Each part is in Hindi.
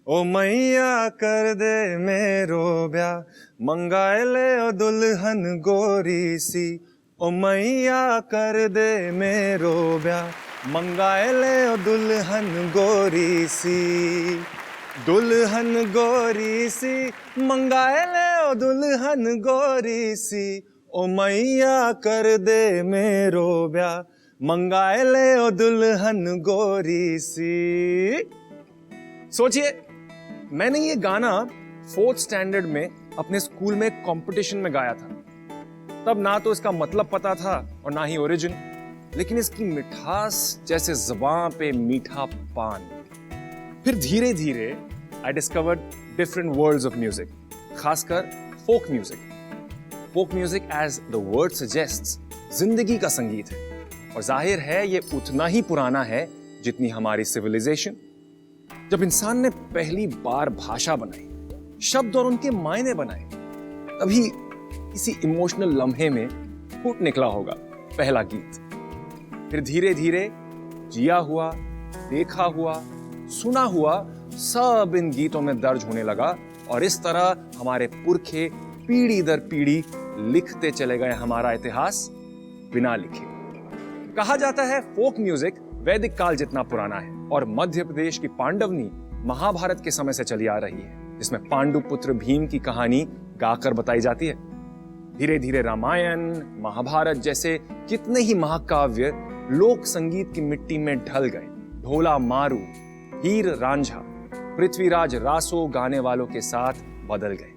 ओ मैया कर दे मेरो ब्याह, मंगाए ले ओ दुल्हन गोरी सी। ओ मैया कर दे मेरो ब्याह, मंगाए ले ओ दुल्हन गोरी सी। दुल्हन गोरी सी, मंगाए ले ओ दुल्हन गोरी सी। ओ मैया कर दे मेरो ब्याह, मंगाए ले ओ दुल्हन गोरी सी। सोचिए, मैंने ये गाना 4th स्टैंडर्ड में अपने स्कूल में कंपटीशन में गाया था। तब ना तो इसका मतलब पता था और ना ही ओरिजिन, लेकिन इसकी मिठास जैसे ज़बान पे मीठा पान। फिर धीरे धीरे I discovered different worlds of music, खासकर folk music. Folk music as the word suggests जिंदगी का संगीत है, और जाहिर है ये उतना ही पुराना है जितनी हमारी सिविलाइजेशन। जब इंसान ने पहली बार भाषा बनाई, शब्द और उनके मायने बनाए, तभी किसी इमोशनल लम्हे में फूट निकला होगा पहला गीत। फिर धीरे धीरे जिया हुआ, देखा हुआ, सुना हुआ सब इन गीतों में दर्ज होने लगा, और इस तरह हमारे पुरखे पीढ़ी दर पीढ़ी लिखते चले गए हमारा इतिहास बिना लिखे। कहा जाता है फोक म्यूजिक वैदिक काल जितना पुराना है, और मध्य प्रदेश की पांडवनी महाभारत के समय से चली आ रही है, जिसमें पांडु पुत्र भीम की कहानी गाकर बताई जाती है। धीरे धीरे रामायण, महाभारत जैसे कितने ही महाकाव्य लोक संगीत की मिट्टी में ढल गए। ढोला मारू, हीर रांझा, पृथ्वीराज रासो गाने वालों के साथ बदल गए।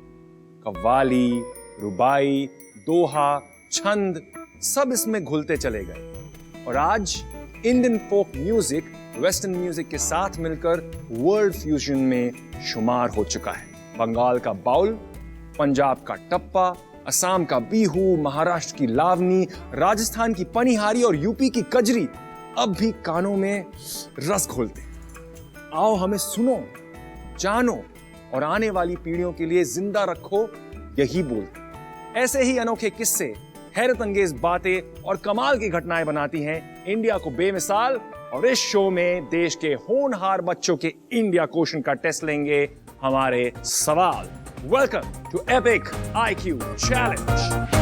कव्वाली, रुबाई, दोहा, छंद सब इसमें घुलते चले गए, और आज Indian folk music western music के साथ मिलकर वर्ल्ड फ्यूजन में शुमार हो चुका है। बंगाल का बाउल, पंजाब का टप्पा, असम का बीहू, महाराष्ट्र की लावनी, राजस्थान की पनिहारी और यूपी की कजरी अब भी कानों में रस घोलते। आओ हमें सुनो, जानो और आने वाली पीढ़ियों के लिए जिंदा रखो, यही बोलते। ऐसे ही अनोखे किस्से, हैरत अंगेज बातें और कमाल की घटनाएं बनाती हैं इंडिया को बेमिसाल। और इस शो में देश के होनहार बच्चों के इंडिया क्वेश्चन का टेस्ट लेंगे हमारे सवाल। Welcome to epic IQ challenge.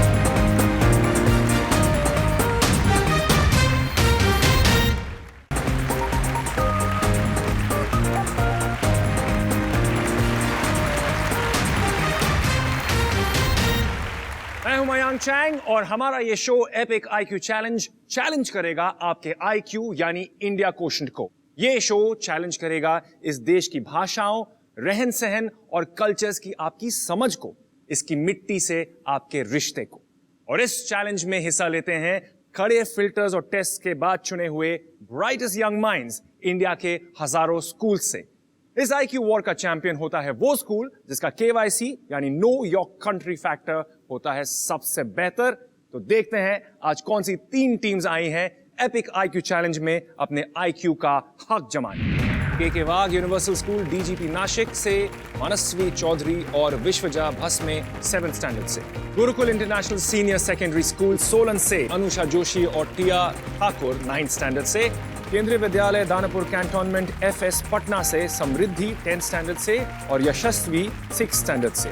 मैं हूं मयांक चैंग, और हमारा ये शो एपिक आईक्यू चैलेंज करेगा आपके आईक्यू यानी इंडिया क्वोशंट को। ये शो चैलेंज करेगा इस देश की भाषाओं, रहन सहन और कल्चर्स की आपकी समझ को, इसकी मिट्टी से आपके रिश्ते को। और इस चैलेंज में हिस्सा लेते हैं कड़े फिल्टर्स और टेस्ट के बाद चुने हुए ब्राइटेस्ट यंग माइंड्स इंडिया के हजारों स्कूल से। इस आईक्यू वॉर का चैंपियन होता है वो स्कूल जिसका केवाईसी यानी नो योर कंट्री फैक्टर होता है सबसे बेहतर। तो देखते हैं आज कौन सी 3 टीम्स आई हैं एपिक आईक्यू चैलेंज में अपने आईक्यू का हक जमाने। के वाघ यूनिवर्सल स्कूल डीजीपी नाशिक से मनस्वी चौधरी और विश्वजा भस्मे 7th स्टैंडर्ड से। Gurukul international senior secondary school Solan से अनुषा जोशी और टिया ठाकुर 9th स्टैंडर्ड से। केंद्रीय विद्यालय दानापुर कैंटोनमेंट एफएस पटना से समृद्धि 10th स्टैंडर्ड से, और यशस्वी 6th स्टैंडर्ड से।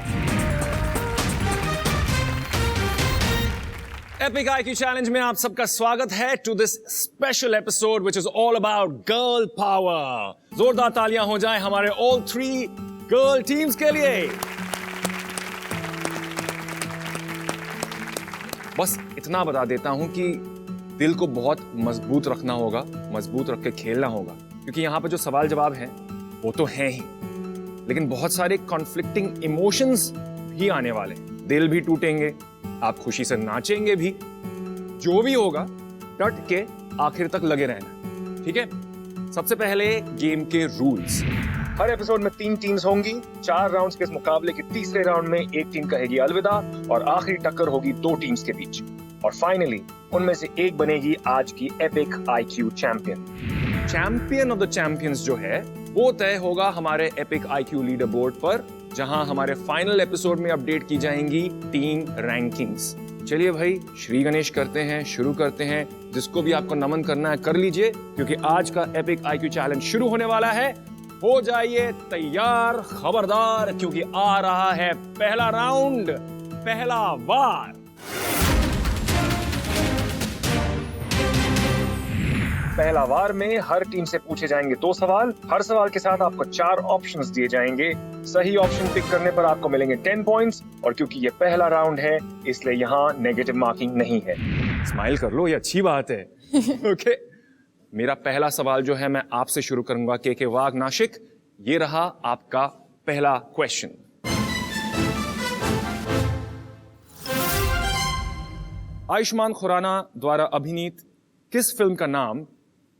एपिक आईक्यू चैलेंज में आप सबका स्वागत है to this special episode which is all about girl power. जोरदार तालियां हो जाएं हमारे ऑल 3 गर्ल टीम्स के लिए। बस इतना बता देता हूं कि दिल को बहुत मजबूत रखना होगा, मजबूत रख के खेलना होगा, क्योंकि यहाँ पे जो सवाल जवाब हैं वो तो हैं ही, लेकिन बहुत सारे कॉन्फ्लिक्टिंग इमोशंस भी आने वाले। दिल भी टूटेंगे, आप खुशी से नाचेंगे भी। जो भी होगा डट के आखिर तक लगे रहना, ठीक है? सबसे पहले गेम के रूल्स। हर एपिसोड में 3 टीम्स होंगी। 4 राउंड्स के इस मुकाबले के तीसरे राउंड में एक टीम कहेगी अलविदा, और आखिरी टक्कर होगी 2 टीम्स के बीच, और फाइनली उनमें से एक बनेगी आज की epic IQ champion. Champion of the champions जो है वो तय होगा हमारे एपिक आईक्यू लीडर बोर्ड पर, जहां हमारे फाइनल एपिसोड में अपडेट की जाएंगी टीम रैंकिंग्स। चलिए भाई, श्री गणेश करते हैं, शुरू करते हैं। जिसको भी आपको नमन करना है कर लीजिए, क्योंकि आज का एपिक आईक्यू चैलेंज शुरू होने वाला है हो जाइए तैयार, खबरदार, क्योंकि आ रहा है पहला राउंड, पहला वार। पहला वार में हर टीम से पूछे जाएंगे 2 सवाल। हर सवाल के साथ आपको 4 ऑप्शंस दिए जाएंगे। सही ऑप्शन पिक करने पर आपको मिलेंगे 10 पॉइंट्स, और क्योंकि ये पहला राउंड है इसलिए यहाँ नेगेटिव मार्किंग नहीं है। स्माइल कर लो, ये अच्छी बात है। ओके, मेरा पहला सवाल जो है मैं आपसे शुरू करूंगा, के वाघ नाशिक। ये रहा आपका पहला क्वेश्चन। आयुष्मान खुराना द्वारा अभिनीत किस फिल्म का नाम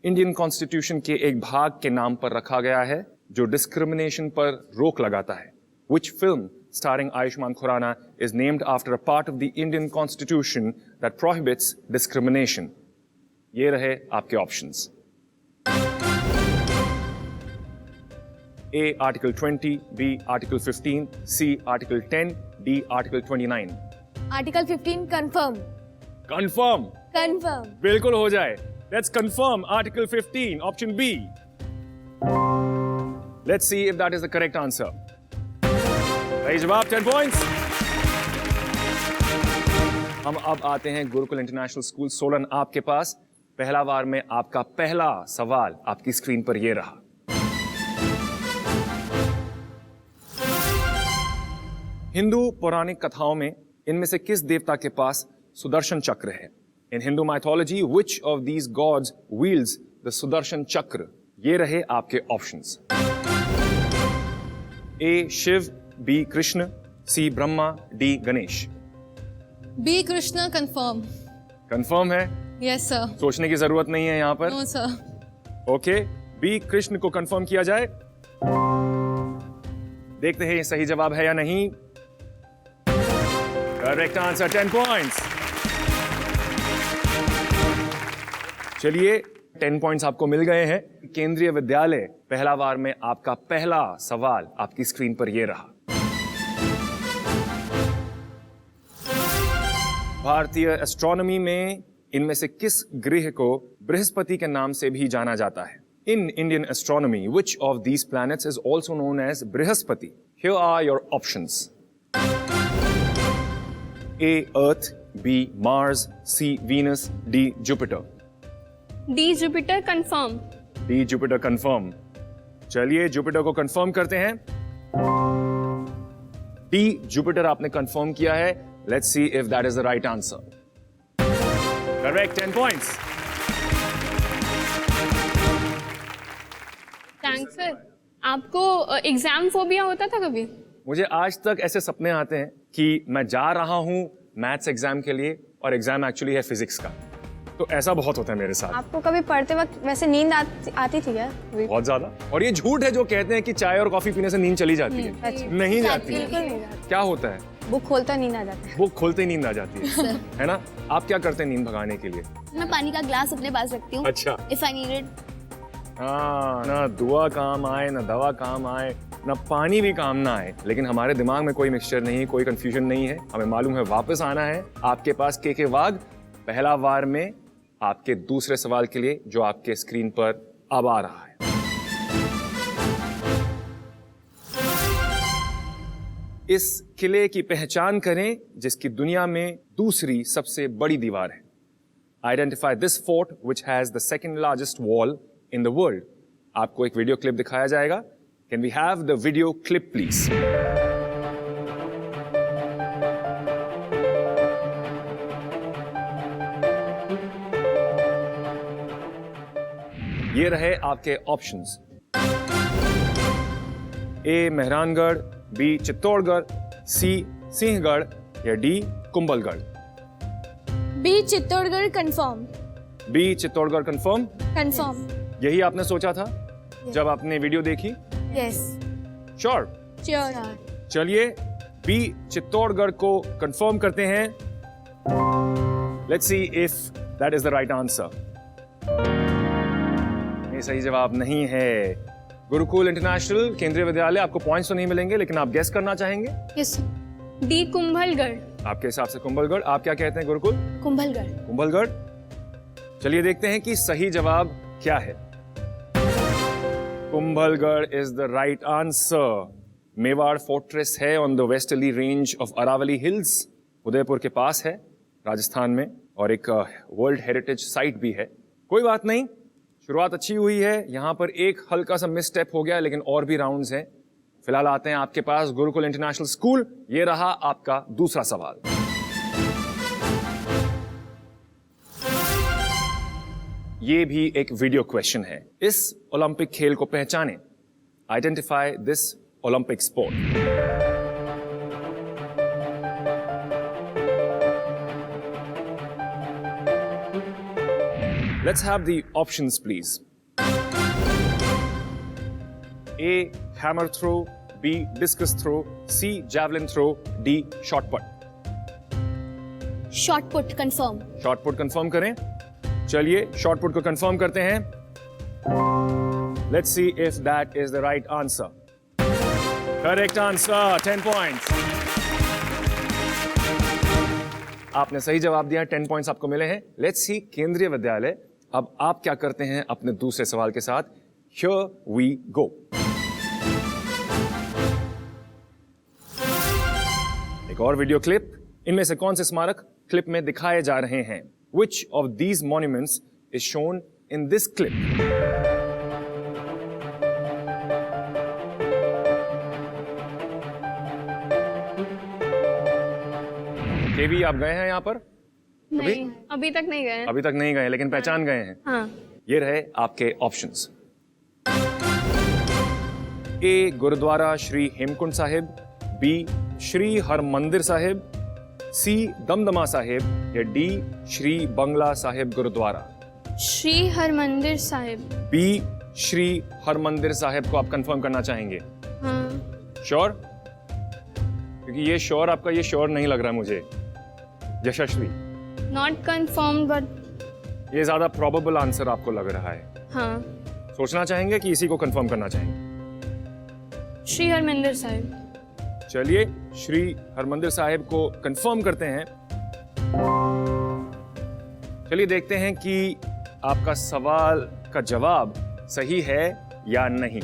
इंडियन कॉन्स्टिट्यूशन के एक भाग के नाम पर रखा गया है जो डिस्क्रिमिनेशन पर रोक लगाता है? Which film starring Ayushmann Khurrana is named after a part of the Indian Constitution that prohibits discrimination? ये रहे आपके options. A. Article 20, B. Article 15, C. Article 10, D. Article 29. Article 15 confirm. Confirm? Confirm. बिल्कुल हो जाए। Let's confirm Article 15, option B. Let's see if that is the correct answer. सही जवाब, 10 points. हम अब आते हैं गुरुकुल इंटरनेशनल स्कूल सोलन आपके पास। पहला वार में आपका पहला सवाल आपकी स्क्रीन पर यह रहा। हिंदू पौराणिक कथाओं में इनमें से किस देवता के पास सुदर्शन चक्र है? In Hindu mythology which of these gods wields the Sudarshan chakra? ये रहे आपके options. A Shiva, B Krishna, C Brahma, D Ganesh. B Krishna confirm. Confirm है? Yes sir. सोचने की जरूरत नहीं है यहाँ पर। No sir. Okay, B Krishna को कंफर्म किया जाए। देखते हैं ये सही जवाब है या नहीं। Correct answer, 10 points. चलिए, 10 पॉइंट्स आपको मिल गए हैं। केंद्रीय विद्यालय पहला वार में आपका पहला सवाल आपकी स्क्रीन पर यह रहा। भारतीय एस्ट्रोनॉमी में इनमें से किस ग्रह को बृहस्पति के नाम से भी जाना जाता है? In Indian astronomy which of these planets is also known as Brihaspati? Here are your options. A. Earth, B. Mars, C. Venus, D. Jupiter. D Jupiter confirm. D Jupiter confirm. चलिए, जुपिटर को कंफर्म करते हैं। डी जुपिटर आपने कंफर्म किया है। Let's see if that is the right answer. Correct, 10 points. Thanks sir. आपको एग्जाम फोबिया होता था कभी? मुझे आज तक ऐसे सपने आते हैं कि मैं जा रहा हूं मैथ्स एग्जाम के लिए और एग्जाम एक्चुअली है फिजिक्स का। तो ऐसा बहुत होता है मेरे साथ। आपको कभी पढ़ते वक्त वैसे नींद आती थी क्या? बहुत ज्यादा। और ये झूठ है जो कहते हैं कि चाय और कॉफी पीने से नींद चली जाती है। नहीं जाती है। बिल्कुल नहीं जाती। क्या होता है? बुक खोलता नींद आ जाता है। बुक खोलते ही नींद आ जाती है ना? आप क्या करते हैं नींद भगाने के लिए? मैं पानी का ग्लास अपने पास रखती हूँ। अच्छा। If I need it. हाँ, ना दुआ काम आए, ना दवा काम आए, ना पानी भी काम ना आए, लेकिन हमारे दिमाग में कोई मिक्सचर नहीं है, कोई कंफ्यूजन नहीं है। हमें मालूम है वापस आना है आपके पास। के वाघ पहला वार में आपके दूसरे सवाल के लिए जो आपके स्क्रीन पर अब आ रहा है। इस किले की पहचान करें जिसकी दुनिया में दूसरी सबसे बड़ी दीवार है। Identify this fort which has the second largest wall in the world. आपको एक वीडियो क्लिप दिखाया जाएगा। Can we have the video clip please? ये रहे आपके options. A Mehrangarh, B Chittorgarh, C Sinhagad या D Kumbhalgarh. B Chittorgarh confirm. B Chittorgarh confirm. Confirm. यही आपने सोचा था जब आपने वीडियो देखी? यस। श्योर? श्योर। चलिए, बी चित्तौड़गढ़ को कंफर्म करते हैं। Let's see if that is the right answer. ये सही जवाब नहीं है। गुरुकुल इंटरनेशनल केंद्रीय विद्यालय, आपको पॉइंट्स तो नहीं मिलेंगे, लेकिन आप गेस करना चाहेंगे? यस। डी कुंभलगढ़। आपके हिसाब से कुंभलगढ़। आप क्या कहते हैं गुरुकुल? कुंभलगढ़। कुंभलगढ़। चलिए देखते हैं कि सही जवाब क्या है। Kumbhalgarh is the right answer. Mewar fortress है on the westerly range of Aravalli hills, Udaipur के पास है राजस्थान में, और एक वर्ल्ड हेरिटेज साइट भी है। कोई बात नहीं, शुरुआत अच्छी हुई है। यहां पर एक हल्का सा मिस स्टेप हो गया, लेकिन और भी राउंड्स हैं। फिलहाल आते हैं आपके पास गुरुकुल इंटरनेशनल स्कूल। ये रहा आपका दूसरा सवाल। ये भी एक वीडियो क्वेश्चन है। इस ओलंपिक खेल को पहचाने। Identify this Olympic sport. Let's have the options, please. A. Hammer throw. B. Discus throw. C. Javelin throw. D. Shot put. Short put confirm. Shot put confirm करें। चलिए shot put को confirm करते हैं। Let's see if that is the right answer. Correct answer. 10 points. आपने सही जवाब दिया, 10 पॉइंट्स आपको मिले हैं। लेट्स सी केंद्रीय विद्यालय अब आप क्या करते हैं अपने दूसरे सवाल के साथ। Here we go. एक और वीडियो क्लिप। इनमें से कौन से स्मारक क्लिप में दिखाए जा रहे हैं? Which of these monuments is shown in this clip? केवी, आप गए हैं यहाँ पर? नहीं, अभी तक नहीं गए। अभी तक नहीं गए, लेकिन पहचान गए हैं। हाँ। ये रहे आपके ऑप्शंस। ए. गुरुद्वारा श्री हेमकुंड साहिब। बी. श्री हरमंदिर साहिब। सी. दमदमा साहिब। या डी. श्री बंगला साहिब गुरुद्वारा। श्री हरमंदिर साहिब। बी. श्री हरमंदिर साहिब को आप कंफर्म करना चाहेंगे? हाँ। श्योर? क्योंकि ये श्योर, आपका ये श्योर नहीं लग रहा मुझे यशस्वी। नॉट कंफर्म बट ये ज्यादा प्रोबेबल आंसर आपको लग रहा है। हाँ। सोचना चाहेंगे कि इसी को कंफर्म करना चाहेंगे? श्री हरमंदिर साहिब। चलिए श्री हरमंदिर साहिब को कंफर्म करते हैं। चलिए देखते हैं कि आपका सवाल का जवाब सही है या नहीं।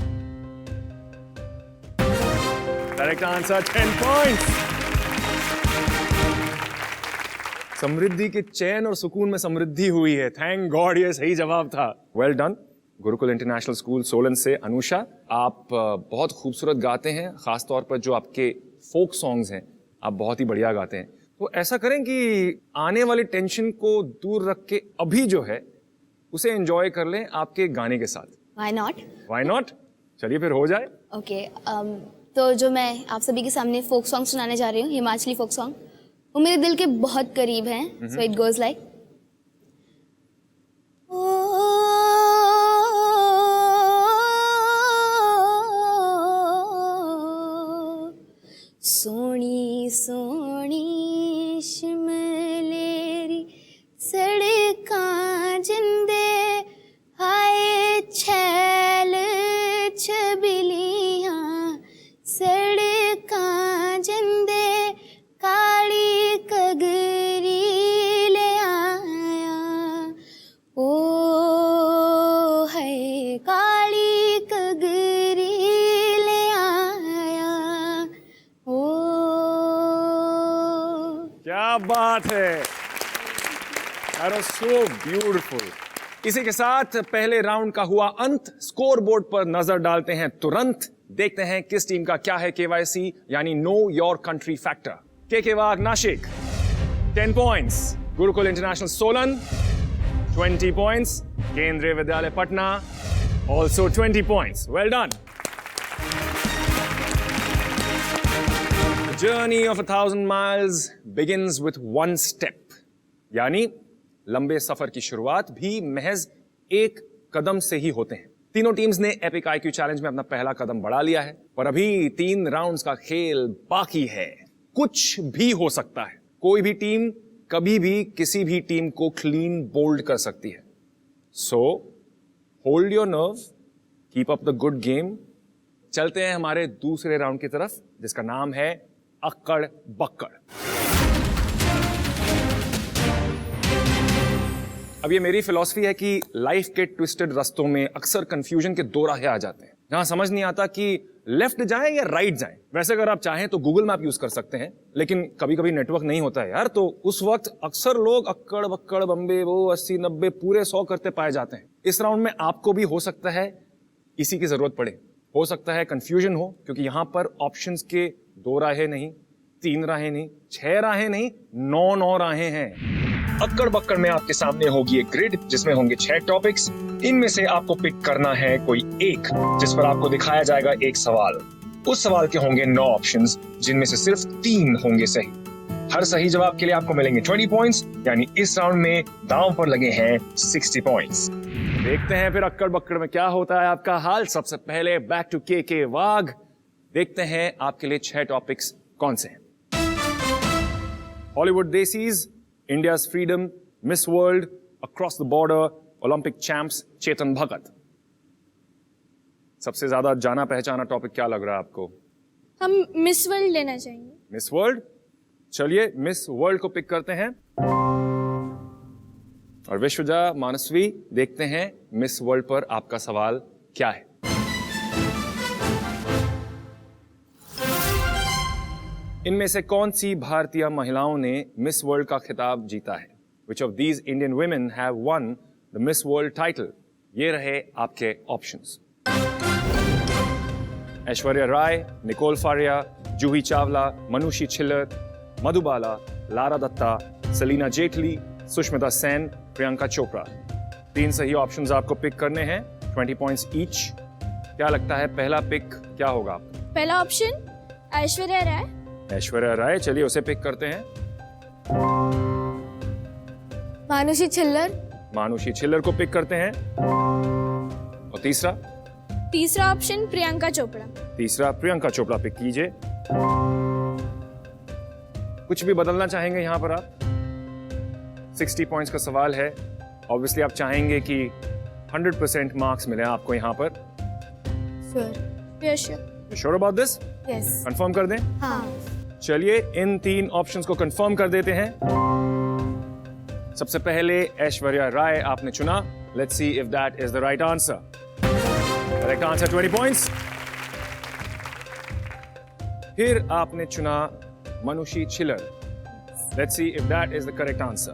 Correct answer 10 points. समृद्धि के चैन और सुकून में समृद्धि हुई है। थैंक गॉड, ये सही जवाब था। Well done. Gurukul international school Solan से अनुषा, आप बहुत खूबसूरत गाते हैं, खासतौर पर जो आपके फोक सॉन्ग्स हैं आप बहुत ही बढ़िया गाते हैं। तो ऐसा करें कि आने वाली टेंशन को दूर रख के अभी जो है उसे एंजॉय कर लें आपके गाने के साथ। Why not? Why not? चलिए फिर हो जाए। ओके, तो जो मैं आप सभी के सामने फोक सॉन्ग सुनाने जा रही हूँ, हिमाचली फोक सॉन्ग, वो मेरे दिल के बहुत करीब हैं। सो इट गोज लाइक, सोनी सोनी शिमलेरी सड़कां जिंदे हाय छैल छबिलियां सड़कां जिंदे काली कगरी ले आया ओ है काली कगरी ले आया ओ। क्या बात है, That was so beautiful. इसी के साथ पहले राउंड का हुआ अंत। स्कोर बोर्ड पर नजर डालते हैं तुरंत। देखते हैं किस टीम का क्या है KYC यानी नो योर कंट्री फैक्टर। के वाग Nashik 10 points, Gurukul international Solan 20 points, Kendriya Vidyalaya Patna also 20 points. Well done. The journey of 1,000 miles begins with one step. यानी लंबे सफर की शुरुआत भी महज एक कदम से ही होते हैं। तीनों टीम्स ने एपिक IQ चैलेंज में अपना पहला कदम बढ़ा लिया है, पर अभी 3 राउंड्स का खेल बाकी है। कुछ भी हो सकता है, कोई भी टीम कभी भी किसी भी टीम को क्लीन बोल्ड कर सकती है। So hold your nerve, keep up the good game. चलते हैं हमारे दूसरे राउंड की तरफ, जिसका नाम है अक्कड़ बक्कड़। अब ये मेरी फिलॉसफी है कि लाइफ के ट्विस्टेड रास्तों में अक्सर कंफ्यूजन के 2 राहें आ जाते हैं। यहाँ समझ नहीं आता कि लेफ्ट जाएं या राइट जाएं। वैसे अगर आप चाहें तो गूगल मैप यूज कर सकते हैं, लेकिन कभी कभी नेटवर्क नहीं होता है यार, तो उस वक्त अक्सर लोग अक्कड़ बक्कड़ बम्बे वो 80 90 पूरे 100 करते पाए जाते हैं। इस राउंड में आपको भी हो सकता है इसी की जरूरत पड़े, हो सकता है कंफ्यूजन हो, क्योंकि यहां पर ऑप्शंस के 2 राहें नहीं, 3 राहें नहीं, 6 राहें नहीं, 9 राहें हैं। अक्कड़ बक्कड़ में आपके सामने होगी एक ग्रिड जिसमें होंगे 6 टॉपिक्स। इनमें से आपको पिक करना है कोई एक, जिस पर आपको दिखाया जाएगा एक सवाल। उस सवाल के होंगे 9 ऑप्शंस, जिनमें से सिर्फ 3 होंगे सही। हर सही जवाब के लिए आपको मिलेंगे 20 पॉइंट्स, यानी इस राउंड में दांव पर लगे हैं 60 पॉइंट्स। देखते हैं फिर अक्कड़ बक्कड़ में क्या होता है आपका हाल। सबसे पहले बैक टू के वाघ। देखते हैं आपके लिए 6 टॉपिक्स कौन से हैं। Hollywood desis, India's freedom, miss world, across the border, Olympic champs, Chetan Bhagat. सबसे ज्यादा जाना पहचाना टॉपिक क्या लग रहा है आपको? हम मिस वर्ल्ड लेना चाहेंगे। मिस वर्ल्ड, चलिए मिस वर्ल्ड को पिक करते हैं। और विश्वजा, मानसवी, देखते हैं मिस वर्ल्ड पर आपका सवाल क्या है। इनमें से कौन सी भारतीय महिलाओं ने मिस वर्ल्ड का खिताब जीता है? Which of these Indian women have won the Miss World title? ये रहे आपके options. Aishwarya Rai, Nicol Faria, Juhi Chawla, Manushi Chhillar, Madhubala, Lara Dutta, Salina Jaitley, Sushmita Sen, Priyanka Chopra. 3 सही ऑप्शंस आपको पिक करने हैं, 20 पॉइंट्स ईच। क्या लगता है पहला पिक क्या होगा आपका? पहला ऑप्शन ऐश्वर्या राय। ऐश्वर्या राय, चलिए उसे पिक करते हैं। मानुषी छिल्लर। मानुषी छिल्लर को पिक करते हैं। और तीसरा ऑप्शन प्रियंका चोपड़ा। तीसरा प्रियंका चोपड़ा पिक कीजिए। कुछ भी बदलना चाहेंगे यहां पर आप? 60 पॉइंट्स का सवाल है, ऑब्वियसली आप चाहेंगे कि 100% मार्क्स मिले आपको यहां पर। Sure about this? Yes. Confirm कर दें? हाँ। चलिए इन 3 ऑप्शंस को कंफर्म कर देते हैं। सबसे पहले ऐश्वर्या राय आपने चुना। Let's see if that is the right answer. Correct answer, 20 points. फिर आपने चुना Manushi Chhillar. Let's see if that is the correct answer.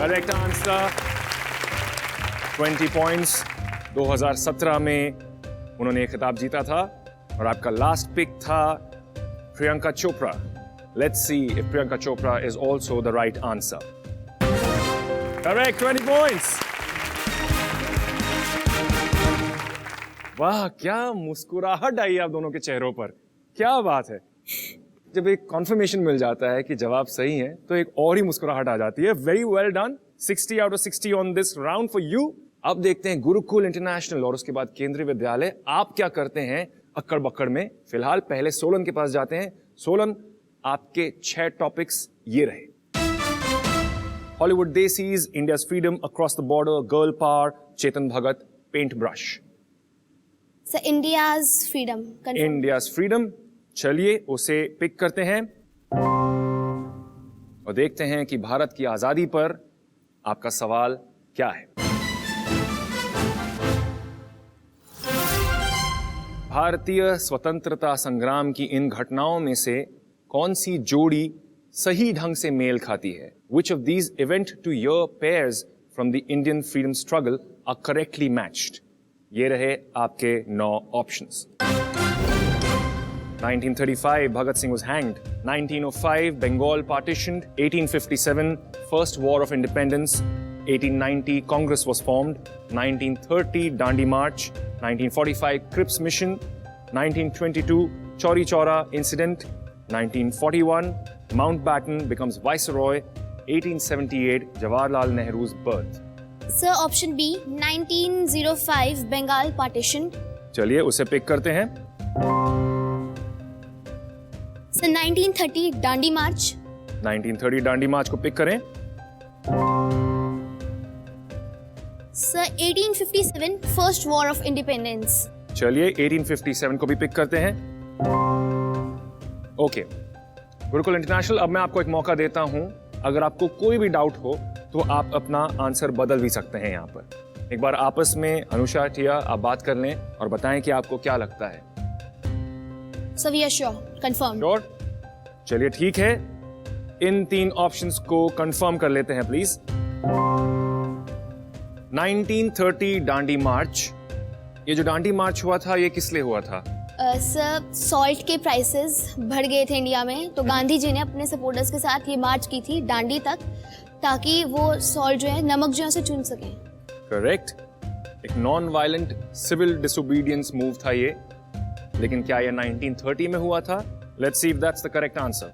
Correct answer, 20 points. 2017 में उन्होंने एक खिताब जीता था। और आपका लास्ट पिक था Priyanka Chopra. Let's see if Priyanka Chopra is also the right answer. Correct, 20 points. वाह, क्या मुस्कुराहट आई आप दोनों के चेहरों पर, क्या बात है। जब एक कॉन्फर्मेशन मिल जाता है कि जवाब सही है तो एक और ही मुस्कुराहट आ जाती है। Very well done, 60 out of 60 on this round for you. अब देखते हैं गुरुकुल इंटरनेशनल और उसके बाद केंद्रीय विद्यालय आप क्या करते हैं अक्कड़ बक्कड़ में। फिलहाल पहले सोलन के पास जाते हैं। सोलन, आपके 6 टॉपिक्स ये रहे। Hollywood desis, India's freedom, across the border, girl power, Chetan Bhagat, paint brush. India's freedom. India's freedom, चलिए उसे पिक करते हैं और देखते हैं कि भारत की आजादी पर आपका सवाल क्या है। भारतीय स्वतंत्रता संग्राम की इन घटनाओं में से कौन सी जोड़ी सही ढंग से मेल खाती है? Which of these event to year pairs from the Indian freedom struggle are correctly matched? ये रहे आपके 9 options. 1935 Bhagat Singh was hanged, 1905 Bengal partitioned, 1857 First War of Independence, 1890 Congress was formed, 1930 Dandi March, 1945 Cripps Mission, 1922 Chauri Chaura incident, 1941 Mountbatten becomes viceroy, 1878 Jawaharlal Nehru's birth. Sir, option B, 1905 Bengal partition. चलिए उसे पिक करते हैं। Sir, 1930 Dandi March. 1930 डांडी मार्च को पिक करें। Sir, 1857 First War of Independence. चलिए 1857 को भी पिक करते हैं। ओके, गुरुकुल इंटरनेशनल, अब मैं आपको एक मौका देता हूं। अगर आपको कोई भी डाउट हो तो आप अपना आंसर बदल भी सकते हैं यहां पर। एक बार आपस में अनुषा, टिया, आप बात कर लें और बताएं कि आपको क्या लगता है। So we are sure, confirmed. Sure? चलिए ठीक है, इन 3 ऑप्शंस को कंफर्म कर लेते हैं प्लीज। 1930 दांडी मार्च, ये जो दांडी मार्च हुआ था ये किस लिए हुआ था? सर सॉल्ट के प्राइसेस बढ़ गए थे इंडिया में, तो गांधी जी ने अपने सपोर्टर्स के साथ ये मार्च की थी दांडी तक, ताकि वो सॉल्ट जो है, नमक जो है उसे चुन सकें। करेक्ट, एक non violent civil disobedience move था ये, लेकिन क्या ये 1930 में हुआ था? Let's see if that's the correct answer.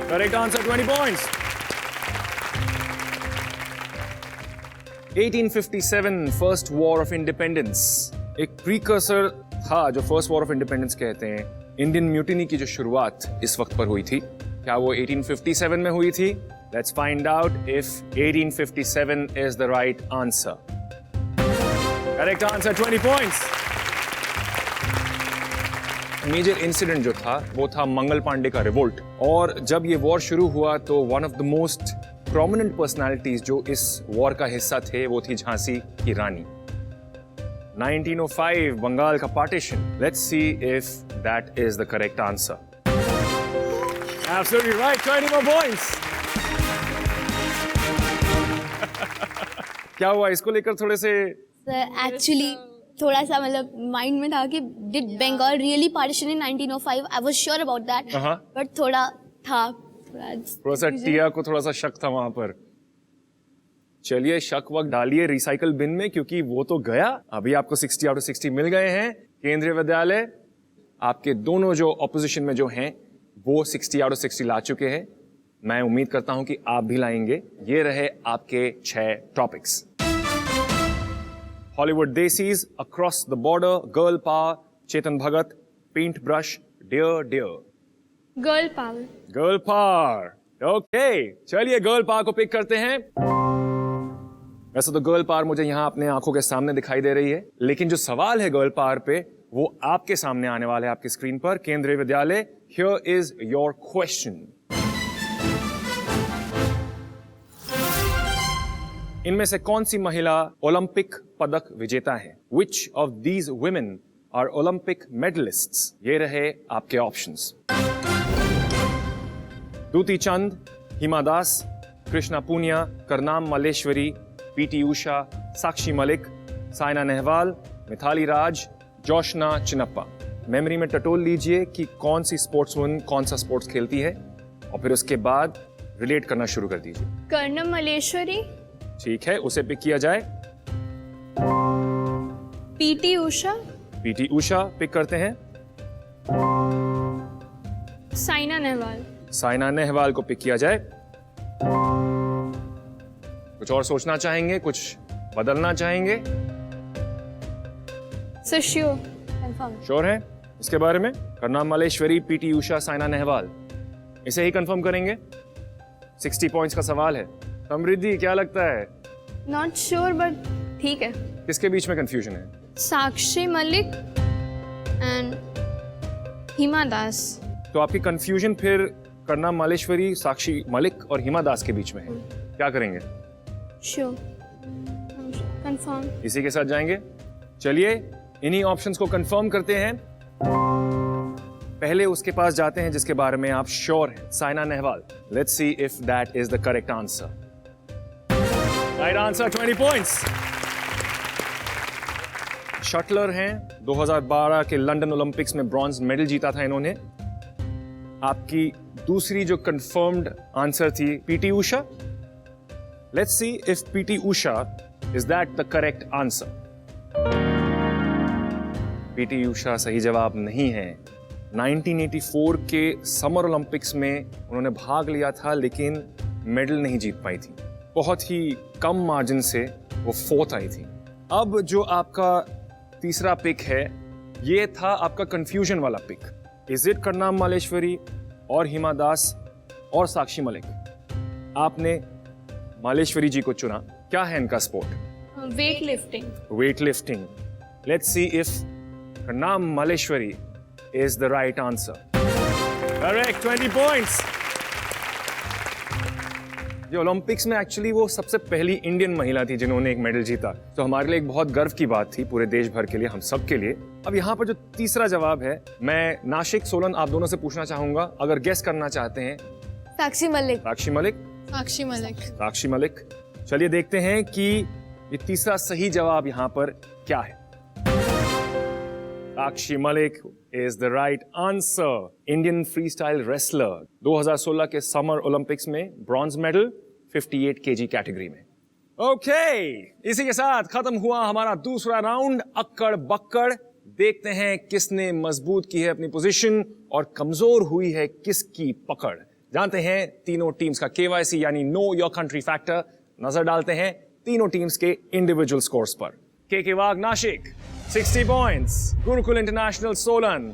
Correct answer, 20 points. 1857 first war of independence, एक प्रीकर्सर था जो फर्स्ट वॉर ऑफ इंडिपेंडेंस कहते हैं। इंडियन म्यूटिनी की जो शुरुआत इस वक्त पर हुई थी, क्या वो 1857 में हुई थी? Let's find out if 1857 is the right answer. Correct answer, 20 points. Major incident जो था वो था मंगल पांडे का रिवोल्ट, और जब ये वॉर शुरू हुआ तो one of the most prominent personalities जो इस वॉर का हिस्सा थे वो थी झांसी की रानी। 1905 बंगाल का partition, let's see if that is the correct answer. Absolutely right, 20 more points. क्या हुआ, इसको लेकर थोड़े से? सर एक्चुअली थोड़ा सा मतलब माइंड में था कि did Bengal really partition in 1905? I was sure about that, but थोड़ा था, थोड़ा सा टिया को थोड़ा सा शक था वहां पर। चलिए, शक वक्त डालिए रिसाइकल बिन में, क्योंकि वो तो गया। अभी आपको 60 आउट ऑफ 60 मिल गए हैं। केंद्रीय विद्यालय, आपके दोनों जो ऑपोजिशन में जो हैं वो 60 आउट ऑफ 60 ला चुके हैं। मैं उम्मीद करता हूं कि आप भी लाएंगे। ये रहे आपके 6 topics. Hollywood desis, across the border, girl power, Chetan Bhagat, paint brush, dear dear. Girl power. Girl power, okay. चलिए गर्ल पावर को पिक करते हैं। वैसे तो गर्ल पावर मुझे यहां अपने आंखों के सामने दिखाई दे रही है, लेकिन जो सवाल है गर्ल पावर पे वो आपके सामने आने वाला है आपकी स्क्रीन पर। केंद्रीय विद्यालय, हियर इज योर क्वेश्चन। इनमें से कौन सी महिला ओलंपिक पदक विजेता है? Which of these women are Olympic medallists? ये रहे आपके options. Dutee Chand, Hima Das, Krishna Poonia, Karnam Malleswari, PT Usha, Sakshi Malik, Saina Nehwal, Mithali Raj, Joshna Chinappa. Memory में टटोल लीजिए कि कौन सी स्पोर्ट्सवुमन कौन सा स्पोर्ट्स खेलती है, और फिर उसके बाद रिलेट करना शुरू कर दीजिए। कर्णम मल्लेश्वरी। ठीक है, उसे पिक किया जाए। PT Usha. PT Usha pick करते हैं। साइना नेहवाल। साइना नेहवाल को पिक किया जाए। कुछ और सोचना चाहेंगे, कुछ बदलना चाहेंगे? Sir sure, confirm. श्योर है इसके बारे में? करनाम मल्लेश्वरी, पीटी उषा, साइना नेहवाल, इसे ही कंफर्म करेंगे। 60 पॉइंट्स का सवाल है। समृद्धि, क्या लगता है? नॉट श्योर बट ठीक है। किसके बीच में कंफ्यूजन है? साक्षी मलिक एंड हिमा दास। तो आपकी कंफ्यूजन फिर करनाम मल्लेश्वरी, साक्षी मलिक और हिमा दास के बीच में है। क्या करेंगे? Sure, confirm. इसी के साथ जाएंगे। चलिए इन्हीं ऑप्शंस को कंफर्म करते हैं। पहले उसके पास जाते हैं जिसके बारे में आप श्योर हैं, Saina Nehwal. Let's see if that is the correct answer. Right answer, 20 points. Shuttler हैं, 2012 के लंदन ओलंपिक्स में ब्रॉन्ज मेडल जीता था इन्होंने। आपकी दूसरी जो कंफर्म्ड आंसर थी PT Usha. Let's see if PT Usha is that the correct answer. PT Usha सही जवाब नहीं है। 1984 के समर ओलंपिक्स में उन्होंने भाग लिया था, लेकिन मेडल नहीं जीत पाई थी। बहुत ही कम मार्जिन से वो 4th आई थी। अब जो आपका तीसरा पिक है, ये था आपका कंफ्यूजन वाला pick. Is it Karnam Malleswari और हिमा दास और साक्षी मलिक? आपने मल्लेश्वरी जी को चुना। क्या है इनका sport? Weightlifting. Weightlifting. Let's see if Karnam Malleswari is the right answer. Correct, 20 points. ये ओलंपिक्स में एक्चुअली वो सबसे पहली इंडियन महिला थी जिन्होंने एक मेडल जीता, तो हमारे लिए एक बहुत गर्व की बात थी, पूरे देश भर के लिए, हम सब के लिए। अब यहाँ पर जो तीसरा जवाब है, मैं नाशिक, सोलन आप दोनों से पूछना चाहूंगा, अगर गेस करना चाहते हैं। साक्षी मलिक। साक्षी मलिक। साक्षी मलिक। साक्षी मलिक। चलिए देखते हैं कि ये तीसरा सही जवाब यहाँ पर क्या है। Sakshi Malik is the right answer. Indian freestyle wrestler, 2016 के समर ओलंपिक्स में ब्रॉन्ज मेडल 58 kg कैटेगरी में। ओके, इसी के साथ खत्म हुआ हमारा दूसरा राउंड, अक्कड़ बक्कड़। देखते हैं किसने मजबूत की है अपनी पोजीशन और कमजोर हुई है किसकी पकड़। जानते हैं तीनों टीम्स का KYC यानी नो योर कंट्री फैक्टर। नजर डालते हैं तीनों टीम्स के इंडिविजुअल स्कोर्स पर। के वाग Nashik 60 points, Gurukul international Solan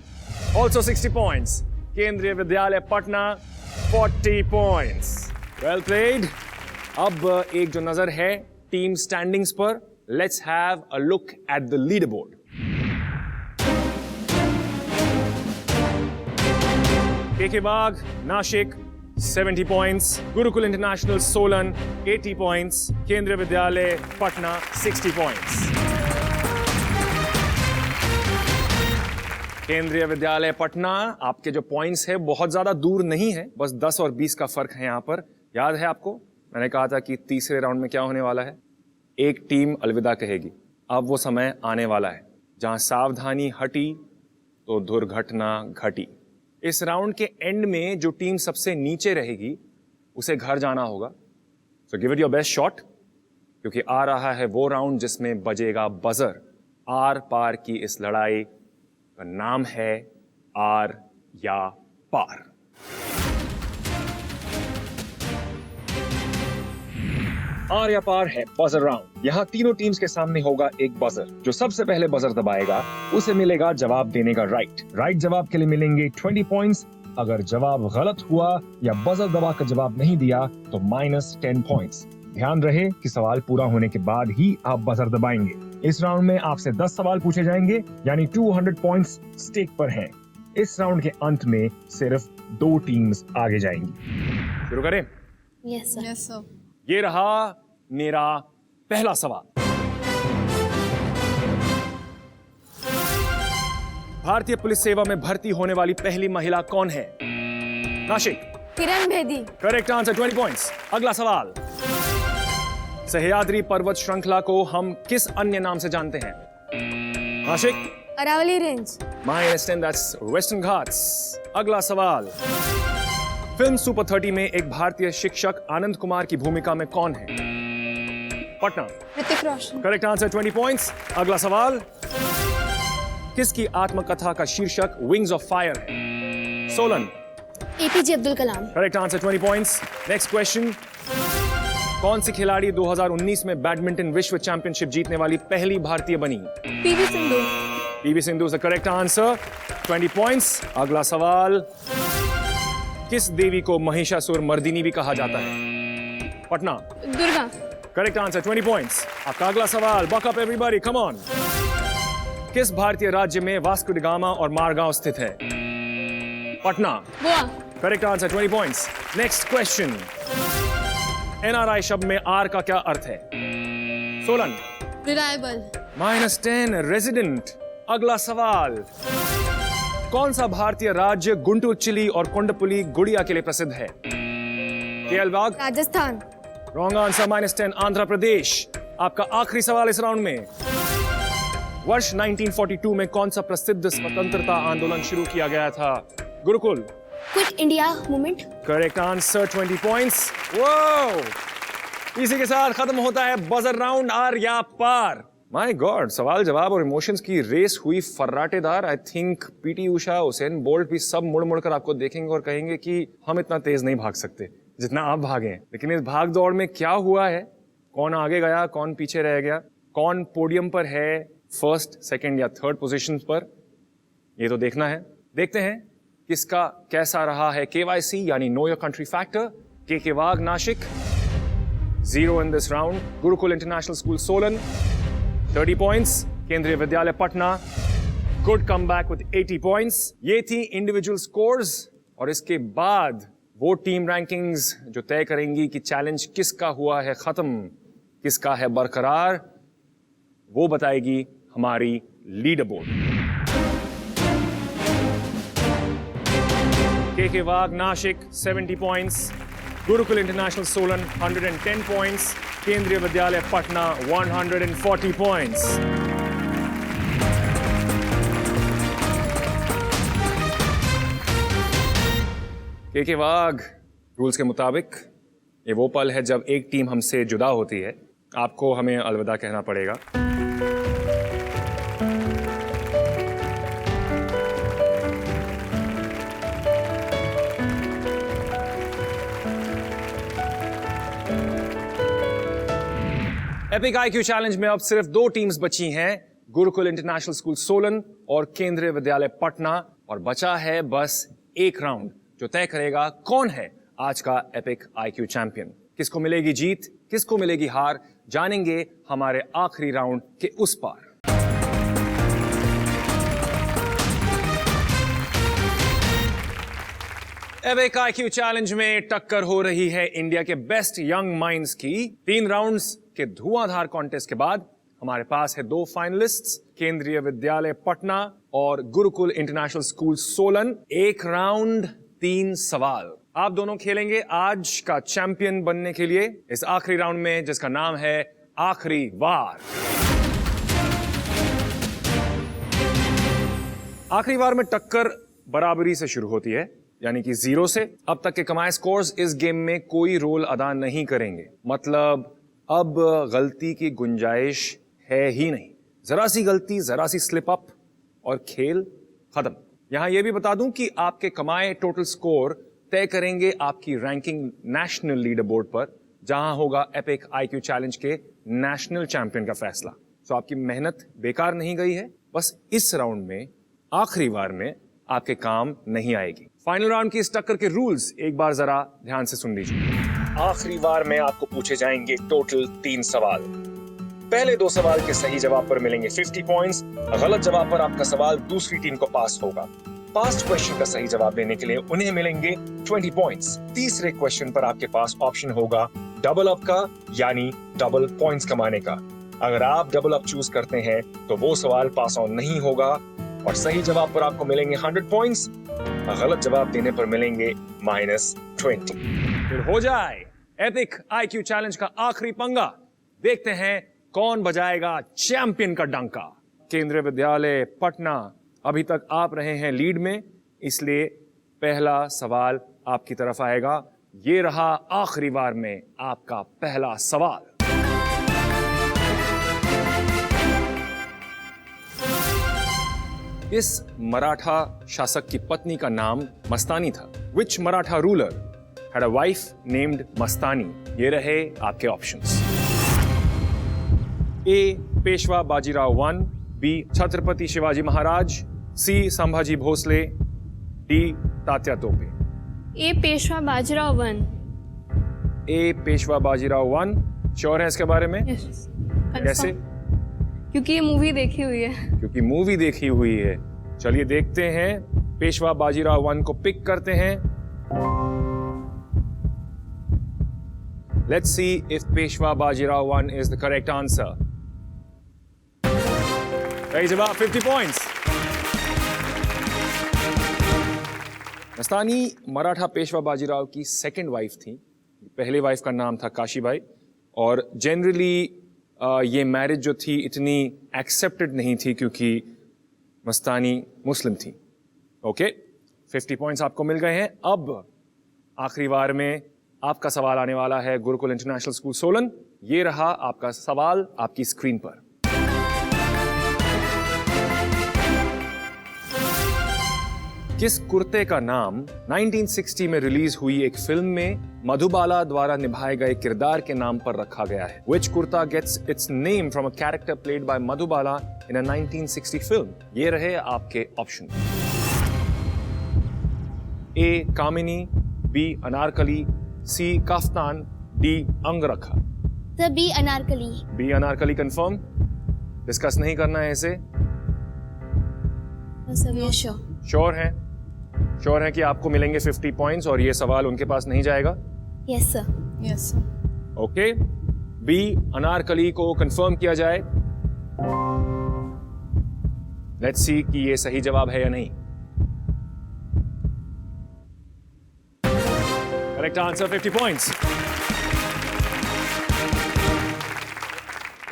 also 60 points, Kendriya Vidyalaya Patna 40 points. Well played. अब एक जो नजर है टीम स्टैंडिंग्स पर, let's have a look at the leaderboard. K बाग Nashik 70 points, Gurukul international Solan 80 points, Kendriya Vidyalaya Patna 60 points. Kendriya Vidyalaya Patna, आपके जो पॉइंट्स है बहुत ज्यादा दूर नहीं है, बस 10 और 20 का फर्क है यहां पर। याद है आपको, मैंने कहा था कि तीसरे राउंड में क्या होने वाला है, एक टीम अलविदा कहेगी। अब वो समय आने वाला है जहां सावधानी हटी तो दुर्घटना घटी। इस राउंड के एंड में जो टीम सबसे नीचे रहेगी उसे घर जाना होगा। So give it your best shot, क्योंकि आ रहा है वो राउंड जिसमें बजेगा बजर। आर पार की इस लड़ाई का नाम है आर या पार। आर या पार है बजर राउंड। यहाँ तीनों टीम्स के सामने होगा एक बजर। जो सबसे पहले बजर दबाएगा उसे मिलेगा जवाब देने का राइट जवाब के लिए मिलेंगे 20 पॉइंट्स। अगर जवाब गलत हुआ या बजर दबाकर जवाब नहीं दिया तो -10 पॉइंट्स। ध्यान रहे कि सवाल पूरा होने के बाद ही आप बजर दबाएंगे। इस राउंड में आपसे 10 सवाल पूछे जाएंगे, यानी 200 पॉइंट्स स्टेक पर हैं। इस राउंड के अंत में सिर्फ 2 टीम्स आगे जाएंगी। शुरू करें? Yes sir. Yes sir. ये रहा मेरा पहला सवाल। भारतीय पुलिस सेवा में भर्ती होने वाली पहली महिला कौन है? Nashik. Kiran Bedi. Correct answer, 20 points. अगला सवाल। सह्याद्री पर्वत श्रृंखला को हम किस अन्य नाम से जानते हैं? Nashik. Aravalli range. -10, that's western ghats. अगला सवाल। फिल्म सुपर 30 में एक भारतीय शिक्षक आनंद कुमार की भूमिका में कौन है? Patna. Hrithik Roshan. Correct answer, 20 points. अगला सवाल। किसकी आत्मकथा का शीर्षक विंग्स ऑफ फायर है? Solan. APJ Abdul Kalam. Correct answer, 20 points. Next question. कौन सी खिलाड़ी 2019 में बैडमिंटन विश्व चैंपियनशिप जीतने वाली पहली भारतीय बनी? PV Sindhu. PV Sindhu is the correct answer, 20 points. अगला सवाल। किस देवी को महिषासुर मर्दिनी भी कहा जाता है? Patna. Durga. Correct answer, 20 points. आपका अगला सवाल, buck up everybody, come on. किस भारतीय राज्य में वास्को डी गामा और मारगांव स्थित है? Patna. Goa. Correct answer, 20 points. Next question. NRI शब्द में R का क्या अर्थ है? सोलन। रिलायबल। -10, रेजिडेंट। अगला सवाल। कौन सा भारतीय राज्य गुंटूर चिली और कोंडपुली गुड़िया के लिए प्रसिद्ध है? केएल बाग। राजस्थान। Wrong answer, -10, Andhra Pradesh. आपका आखिरी सवाल इस राउंड में। वर्ष 1942 में कौन सा प्रसिद्ध स्वतंत्रता आंदोलन शुरू किया गया था? Gurukul. Quit India movement. Correct answer, 20 points. वो इसी के साथ खत्म होता है बजर राउंड, आर या पार। माय गॉड, सवाल जवाब और इमोशंस की रेस हुई फर्राटेदार। I think PT Usha, Usain Bolt भी सब मुड़ मुड़ कर आपको देखेंगे और कहेंगे कि हम इतना तेज नहीं भाग सकते जितना आप भागे। लेकिन इस भाग दौड़ में क्या हुआ है, कौन आगे गया, कौन पीछे रह गया, कौन पोडियम पर है, फर्स्ट, सेकंड या थर्ड पोजीशन पर, ये तो देखना है। देखते हैं किसका कैसा रहा है KYC यानी नो योर कंट्री फैक्टर। के वाग Nashik 0 in this round, Gurukul international school Solan 30 points, Kendriya Vidyalaya Patna good comeback with 80 points. ये थी इंडिविजुअल स्कोर्स और इसके बाद वो टीम रैंकिंग्स जो तय करेंगी कि चैलेंज किसका हुआ है खत्म, किसका है बरकरार, वो बताएगी हमारी लीडर बोर्ड। के वाग Nashik 70 points, Gurukul international Solan 110 points, Kendriya Vidyalaya Patna 140 points. के वाग, रूल्स के मुताबिक ये वो पल है जब एक टीम हमसे जुदा होती है। आपको हमें अलविदा कहना पड़ेगा। एपिक आईक्यू चैलेंज में अब सिर्फ 2 टीम्स बची हैं, गुरुकुल इंटरनेशनल स्कूल सोलन और केंद्रीय विद्यालय पटना, और बचा है बस एक राउंड जो तय करेगा कौन है आज का एपिक आईक्यू चैंपियन। किसको मिलेगी जीत, किसको मिलेगी हार, जानेंगे हमारे आखिरी राउंड के उस पार। एपिक आईक्यू चैलेंज में टक्कर हो रही है इंडिया के बेस्ट यंग माइंड्स की। 3 राउंड्स के धुआंधार कॉन्टेस्ट के बाद हमारे पास है 2 फाइनलिस्ट्स, केंद्रीय विद्यालय पटना और Gurukul international school Solan. 1 round 3 सवाल। आप दोनों खेलेंगे आज का चैंपियन बनने के लिए इस आखिरी राउंड में, जिसका नाम है आखिरी वार। आखिरी वार में टक्कर बराबरी से शुरू होती है, यानी कि 0 से। अब तक के कमाए स्कोर्स इस गेम में कोई रोल अदा नहीं करेंगे, मतलब अब गलती की गुंजाइश है ही नहीं। जरा सी गलती, जरा सी स्लिप अप और खेल खत्म। यहां यह भी बता दूं कि आपके कमाए टोटल स्कोर तय करेंगे आपकी रैंकिंग नेशनल लीडर बोर्ड पर, जहां होगा एपिक आईक्यू चैलेंज के नेशनल चैंपियन का फैसला। तो आपकी मेहनत बेकार नहीं गई है, बस इस राउंड में, आखिरी बार में आपके काम नहीं आएगी। फाइनल राउंड की इस टक्कर के रूल्स एक बार जरा ध्यान से सुन लीजिए। आखिरी बार में आपको पूछे जाएंगे टोटल 3 सवाल। पहले 2 सवाल के सही जवाब पर मिलेंगे 50 पॉइंट्स, गलत जवाब पर आपका सवाल दूसरी टीम को पास होगा। पास्ट क्वेश्चन का सही जवाब देने के लिए उन्हें मिलेंगे 20 पॉइंट्स। तीसरे क्वेश्चन पर आपके पास ऑप्शन होगा डबल अप का, यानी डबल पॉइंट्स कमाने का। अगर आप डबल अप चूज करते हैं तो वो सवाल पास ऑन नहीं होगा और सही जवाब पर आपको मिलेंगे 100 पॉइंट्स, गलत जवाब देने पर मिलेंगे -20। फिर हो जाए एपिक आईक्यू चैलेंज का आखिरी पंगा। देखते हैं कौन बजाएगा चैंपियन का डंका। केंद्रीय विद्यालय पटना अभी तक आप रहे हैं लीड में, इसलिए पहला सवाल आपकी तरफ आएगा। ये रहा आखिरी बार में आपका पहला सवाल। इस मराठा शासक की पत्नी का नाम मस्तानी था। Which Maratha ruler had a wife named Mastani? ये रहे आपके options. A Peshwa Bajirao 1, B Chhatrapati Shivaji Maharaj, C Sambhaji Bhosale, D Tatya Tope. A Peshwa Bajirao 1। A Peshwa Bajirao 1 sure है इसके बारे में? कैसे? क्योंकि ये मूवी देखी हुई है। क्योंकि मूवी देखी हुई है। चलिए देखते हैं, पेशवा बाजीराव 1 को पिक करते हैं। Let's see if Peshwa Bajirao 1 is the correct answer. सही जवाब, 50 points. मस्तानी मराठा पेशवा बाजीराव की सेकंड वाइफ थी। पहले वाइफ का नाम था काशीबाई, और जनरली ये मैरिज जो थी इतनी एक्सेप्टेड नहीं थी क्योंकि मस्तानी मुस्लिम थी। ओके, 50 पॉइंट्स आपको मिल गए हैं। अब आखिरी बार में आपका सवाल आने वाला है गुरुकुल इंटरनेशनल स्कूल सोलन। ये रहा आपका सवाल आपकी स्क्रीन पर। किस कुर्ते का नाम 1960 में रिलीज हुई एक फिल्म में मधुबाला द्वारा निभाए गए किरदार के नाम पर रखा गया है? Which kurta gets its name from a character played by Madhubala in a 1960 film? ये रहे आपके option. A Kamini, B Anarkali, C काफ्तान, D angrakha. The B Anarkali. B Anarkali confirm? Discuss नहीं करना है इसे? श्योर। श्योर है? श्योर है कि आपको मिलेंगे 50 पॉइंट्स और ये सवाल उनके पास नहीं जाएगा? Yes sir. Yes sir. Okay, B Anarkali को कंफर्म किया जाए। लेट्स सी कि ये सही जवाब है या नहीं। Correct answer, 50 points.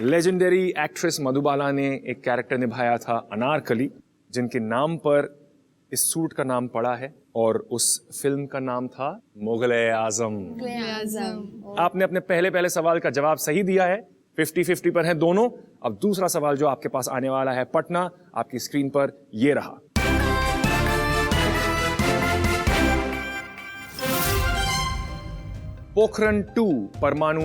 Legendary actress Madhubala ने एक कैरेक्टर निभाया था अनारकली, जिनके नाम पर इस सूट का नाम पड़ा है और उस फिल्म का नाम था मुगल-ए-आजम। आपने अपने पहले सवाल का जवाब सही दिया है, 50-50 पर हैं दोनों। अब दूसरा सवाल जो आपके पास आने वाला है पटना, आपकी स्क्रीन पर ये रहा। पोखरण 2 परमाणु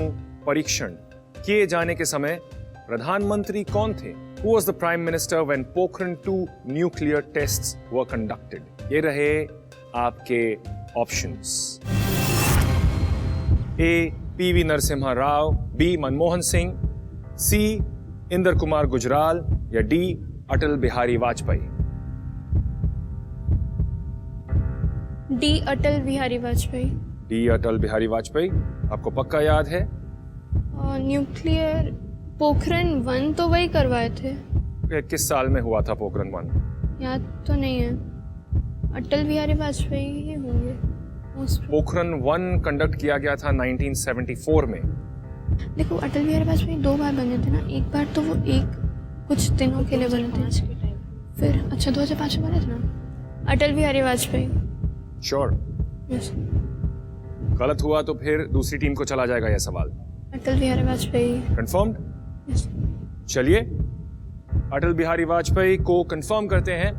परीक्षण किए जाने के समय प्रधानमंत्री कौन थे? Who was the Prime Minister when Pokhran 2 nuclear tests were conducted? ये रहे आपके options. A. P.V. Narasimha Rao, B. Manmohan Singh, C. Inder Kumar Gujral या D. Atal Bihari Vajpayee. D Atal Bihari Vajpayee. D. Atal Bihari Vajpayee आपको पक्का याद है? न्यूक्लियर पोखरण 1 तो वही करवाए थे। किस साल में हुआ था पोखरण 1? याद तो नहीं है, अटल बिहारी वाजपेयी ही होंगे। पोखरण 1 कंडक्ट किया गया था 1974 में। देखो अटल बिहारी वाजपेयी 2 बार बने थे ना, एक बार तो वो कुछ दिनों के लिए बने थे, फिर अच्छा 2005 में बने थे ना। अटल बिहारी वाजपेयी। श्योर? यस। गलत हुआ तो फिर दूसरी टीम को चला जाएगा यह सवाल। अटल बिहारी वाजपेयी। कंफर्म्ड? यस। चलिए अटल बिहारी वाजपेयी को कंफर्म करते हैं।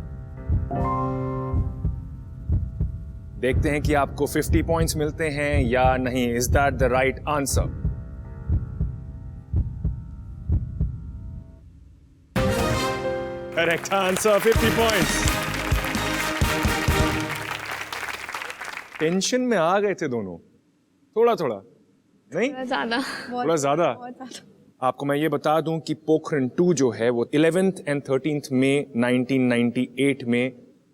देखते हैं कि आपको 50 पॉइंट्स मिलते हैं या नहीं। Is that the right answer? Correct answer, 50 points. Tension में आ गए थे दोनों, थोड़ा नहीं, ज्यादा। थोड़ा ज्यादा। आपको मैं ये बता दूं कि पोखरण 2 जो है वो 11th and 13th मई 1998 में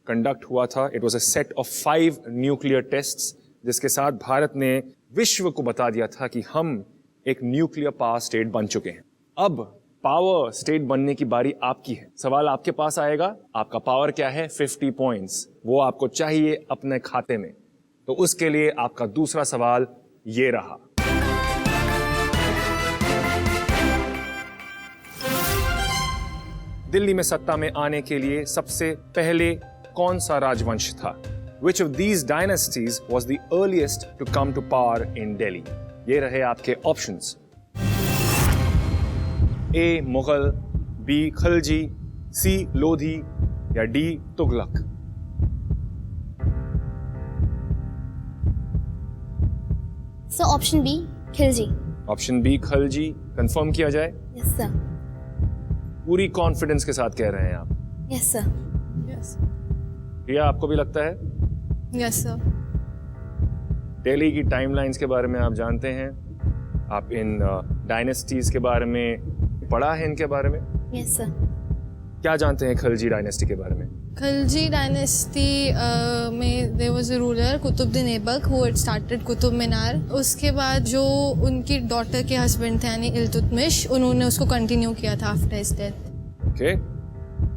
कंडक्ट हुआ था। It was a set of 5 nuclear tests, जिसके साथ भारत ने विश्व को बता दिया था कि हम एक न्यूक्लियर पावर स्टेट बन चुके हैं। अब पावर स्टेट बनने की बारी आपकी है। सवाल आपके पास आएगा, आपका पावर क्या है? 50 पॉइंट्स, वो आपको चाहिए अपने खाते में। तो उसके लिए आपका दूसरा सवाल ये रहा। दिल्ली में सत्ता में आने के लिए सबसे पहले कौन सा राजवंश था? Which of these dynasties was the earliest to come to power in Delhi? ये रहे आपके options. A. Mughal, B. Khalji, C. Lodhi या D. Tughlaq. Sir option B Khilji. Option B Khalji confirm किया जाए? Yes sir. पूरी कॉन्फिडेंस के साथ कह रहे हैं आप? Yes sir. यस। प्रिया, आपको भी लगता है? Yes sir. दिल्ली की टाइमलाइंस के बारे में आप जानते हैं? आप इन डायनेस्टीज के बारे में पढ़ा है, इनके बारे में? Yes sir. क्या जानते हैं खलजी डायनेस्टी के बारे में? खलजी डायनेस्टी में there was a ruler Qutbuddin Aibak who had started Qutub Minar. उसके बाद जो उनकी डॉटर के हस्बैंड थे यानी इल्तुतमिश, उन्होंने उसको कंटिन्यू किया था after his death. Okay,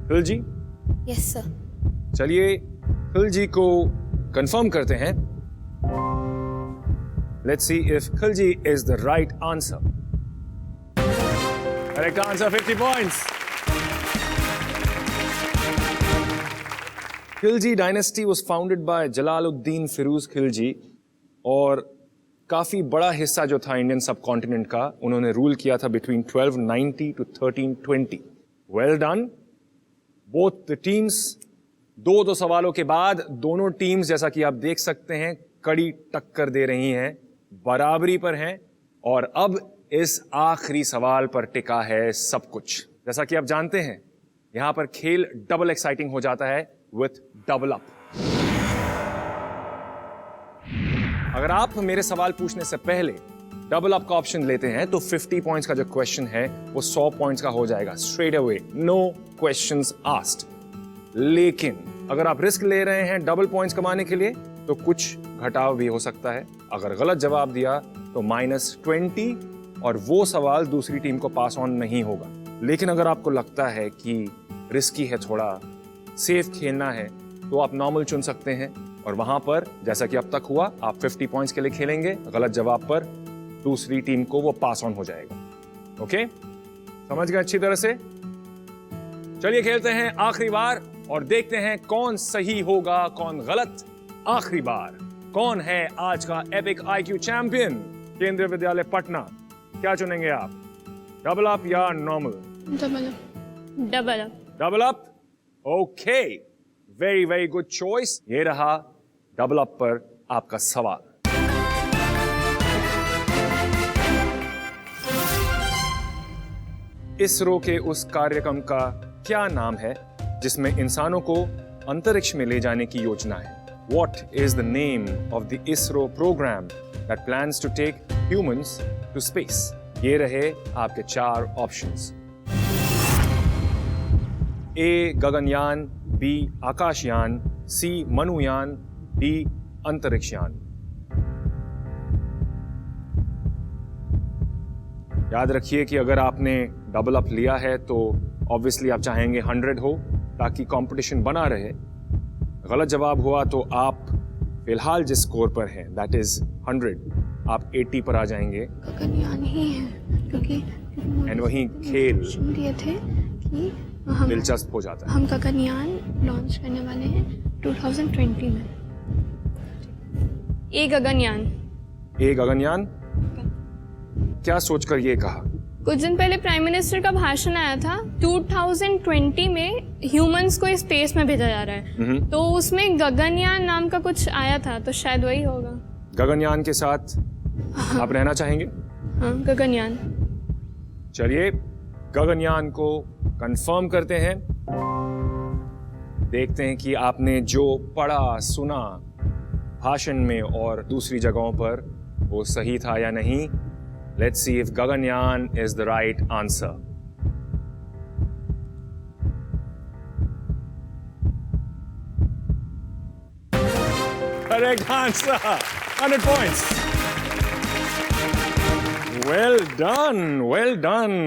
Khalji. Yes sir. चलिए खलजी को कंफर्म करते हैं। Let's see if Khalji is the right answer. Correct answer, 50 points. Khilji dynasty was founded by Jalaluddin Firoz Khilji और काफी बड़ा हिस्सा जो था इंडियन सब कॉन्टिनेंट का उन्होंने रूल किया था between 1290 to 1320। Well done both the teams. दो सवालों के बाद दोनों टीम्स जैसा कि आप देख सकते हैं कड़ी टक्कर दे रही हैं, बराबरी पर हैं और अब इस आखिरी सवाल पर टिका है सब कुछ। जैसा कि आप जानते हैं यहां पर खेल डबल एक्साइटिंग हो जाता है विथ डबल अप। अगर आप मेरे सवाल पूछने से पहले डबल अप का ऑप्शन लेते हैं तो 50 पॉइंट्स का जो क्वेश्चन है वो 100 पॉइंट्स का हो जाएगा straight away, no questions asked. लेकिन अगर आप रिस्क ले रहे हैं डबल पॉइंट्स कमाने के लिए तो कुछ घटाव भी हो सकता है। अगर गलत जवाब दिया तो -20 और वो सवाल दूसरी टीम को पास ऑन नहीं होगा। लेकिन अगर आपको लगता है कि रिस्की है, थोड़ा सेफ खेलना है, तो आप नॉर्मल चुन सकते हैं और वहां पर जैसा कि अब तक हुआ आप 50 पॉइंट्स के लिए खेलेंगे। गलत जवाब पर दूसरी टीम को वो पास ऑन हो जाएगा। ओके, समझ गए अच्छी तरह से? चलिए खेलते हैं आखिरी बार और देखते हैं कौन सही होगा कौन गलत। आखिरी बार कौन है आज का एपिक IQ चैंपियन? केंद्रीय विद्यालय पटना, क्या चुनेंगे आप, डबल अप या normal? Double up. Double up. Double up. Okay, very very good choice. ये रहा डबल अप पर आपका सवाल। इसरो के उस कार्यक्रम का क्या नाम है जिसमें इंसानों को अंतरिक्ष में ले जाने की योजना है? What is the name of the ISRO program that plans to take humans to space? ये रहे आपके 4 options. A Gaganyaan, B आकाशयान, C मनुयान, D अंतरिक्षयान। याद रखिए कि अगर आपने डबल अप लिया है तो ऑब्वियसली आप चाहेंगे 100 हो ताकि कंपटीशन बना रहे। गलत जवाब हुआ तो आप फिलहाल जिस स्कोर पर हैं दैट इज 100, आप 80 पर आ जाएंगे। गगनयान ही है क्योंकि एंड वहीं खेल दिए थे कि हम दिलचस्प हो जाता है। हम गगनयान लॉन्च करने वाले हैं 2020 में। ए गगनयान। ए गगनयान, क्या सोचकर ये कहा? कुछ दिन पहले प्राइम मिनिस्टर का भाषण आया था 2020 में ह्यूमंस को स्पेस में भेजा जा रहा है, तो उसमें गगनयान नाम का कुछ आया था, तो शायद वही होगा। गगनयान के साथ आप रहना चाहेंगे? हाँ, गगनयान। चलिए गगनयान को कंफर्म करते हैं। देखते हैं कि आपने जो पढ़ा सुना भाषण में और दूसरी जगहों पर वो सही था या नहीं। Let's see if Gaganyaan is the right answer. Correct answer. 100 points. Well done. Well done.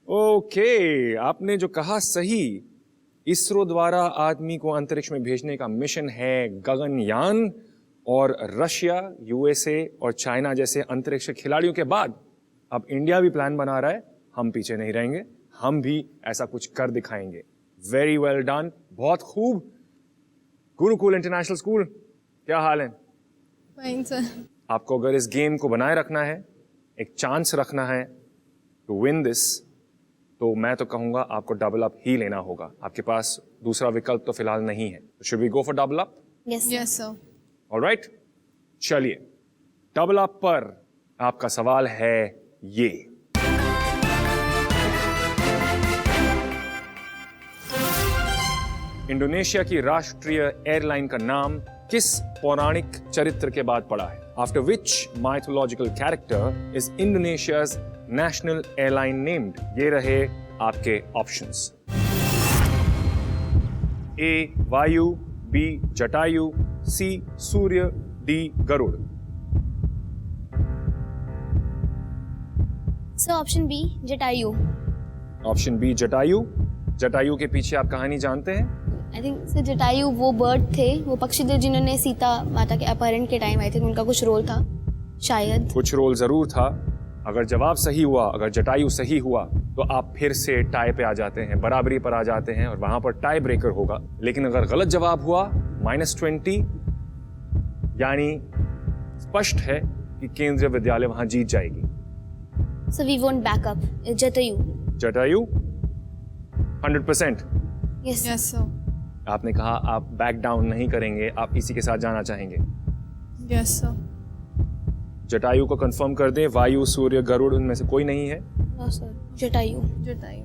Okay. आपने जो कहा सही, इसरो द्वारा आदमी को अंतरिक्ष में भेजने का मिशन है गगनयान और रशिया, USA और चाइना जैसे अंतरिक्ष खिलाड़ियों के बाद अब इंडिया भी प्लान बना रहा है। हम पीछे नहीं रहेंगे, हम भी ऐसा कुछ कर दिखाएंगे। वेरी वेल डन, बहुत खूब। गुरुकुल इंटरनेशनल स्कूल, क्या हाल है? Fine sir. आपको अगर इस गेम को बनाए रखना है, एक चांस रखना है टू विन दिस, तो मैं तो कहूंगा आपको डबल अप ही लेना होगा। आपके पास दूसरा विकल्प तो फिलहाल नहीं है। Should we go for double up? Yes yes sir. Alright, चलिए डबल अप पर आपका सवाल है ये। इंडोनेशिया की राष्ट्रीय एयरलाइन का नाम किस पौराणिक चरित्र के बाद पड़ा है? After which mythological character is Indonesia's national airline named? ये रहे आपके options. A Vayu, B Jatayu, C Surya, D Garuda. Sir option B Jatayu. Option B Jatayu. Jatayu के पीछे आप कहानी जानते हैं? आई थिंक सर जटायु वो बर्ड थे, वो पक्षी थे जिन्होंने सीता माता के अपहरण के टाइम आई थिंक उनका कुछ रोल था शायद। कुछ रोल जरूर था। अगर जवाब सही हुआ, अगर जटायु सही हुआ, तो आप फिर से टाई पे आ जाते हैं, बराबरी पर आ जाते हैं और वहां पर टाई ब्रेकर होगा। लेकिन अगर गलत जवाब हुआ -20, यानी स्पष्ट है कि केंद्रीय विद्यालय वहां जीत जाएगी। So we won't back up. Jatayu. Jatayu 100%। Yes yes sir. आपने कहा आप बैक डाउन नहीं करेंगे, आप इसी के साथ जाना चाहेंगे। Yes sir. जटायु को कंफर्म कर दें। वायु, सूर्य, गरुड़ उनमें से कोई नहीं है। No sir, Jatayu. जटायु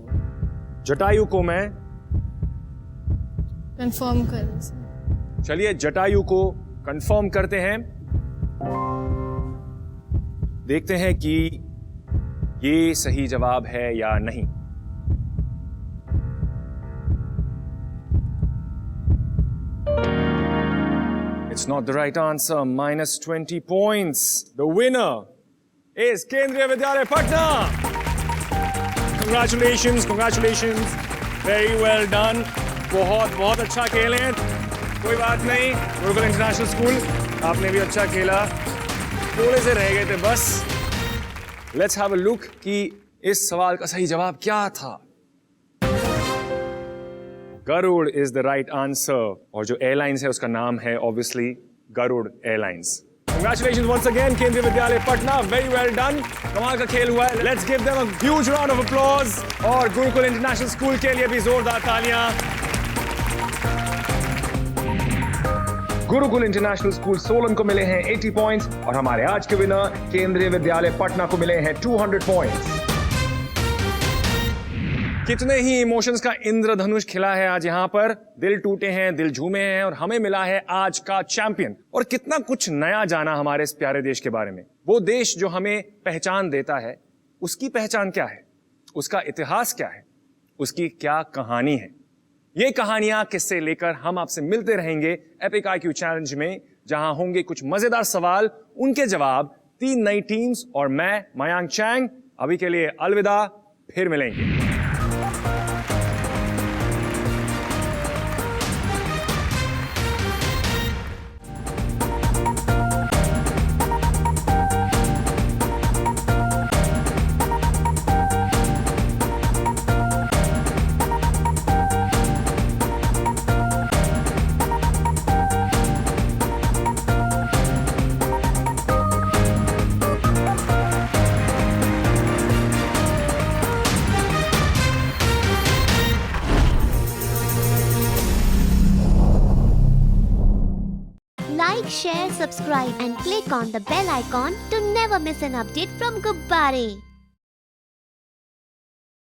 जटायु को मैं कंफर्म कर सर। चलिए जटायु को कंफर्म करते हैं। देखते हैं कि ये सही जवाब है या नहीं। It's not the right answer. Minus 20 points. The winner is Kendriya Vidyalaya Patna. Congratulations, congratulations. Very well done. बहुत अच्छा खेले. कोई बात नहीं. गुरुकुल इंटरनेशनल स्कूल, आपने भी अच्छा खेला. थोड़े से रह गए थे बस. Let's have a look कि इस सवाल का सही जवाब क्या था. Garuda is the right answer. और जो एयरलाइंस है उसका नाम है obviously Garud airlines. Congratulations once again, केंद्रीय Vidyalaya Patna. Very well done. कमाल का खेल हुआ है. Let's give them a huge round of applause. और गुरुकुल इंटरनेशनल स्कूल के लिए भी जोरदार तालियां. गुरुकुल इंटरनेशनल स्कूल सोलन को मिले हैं 80 पॉइंट्स और हमारे आज के विनर केंद्रीय विद्यालय पटना को मिले हैं 200 पॉइंट्स. कितने ही इमोशंस का इंद्रधनुष खिला है आज यहाँ पर. दिल टूटे हैं, दिल झूमे हैं और हमें मिला है आज का चैंपियन. और कितना कुछ नया जाना हमारे इस प्यारे देश के बारे में. वो देश जो हमें पहचान देता है, उसकी पहचान क्या है, उसका इतिहास क्या है, उसकी क्या कहानी है. ये कहानियां किससे लेकर हम आपसे मिलते रहेंगे एपिक IQ चैलेंज में, जहां होंगे कुछ मजेदार सवाल, उनके जवाब, 3 नई टीम्स और मैं मयांक चैंग. अभी के लिए अलविदा, फिर मिलेंगे. Like, share, subscribe and click on the bell icon to never miss an update from Gubbare.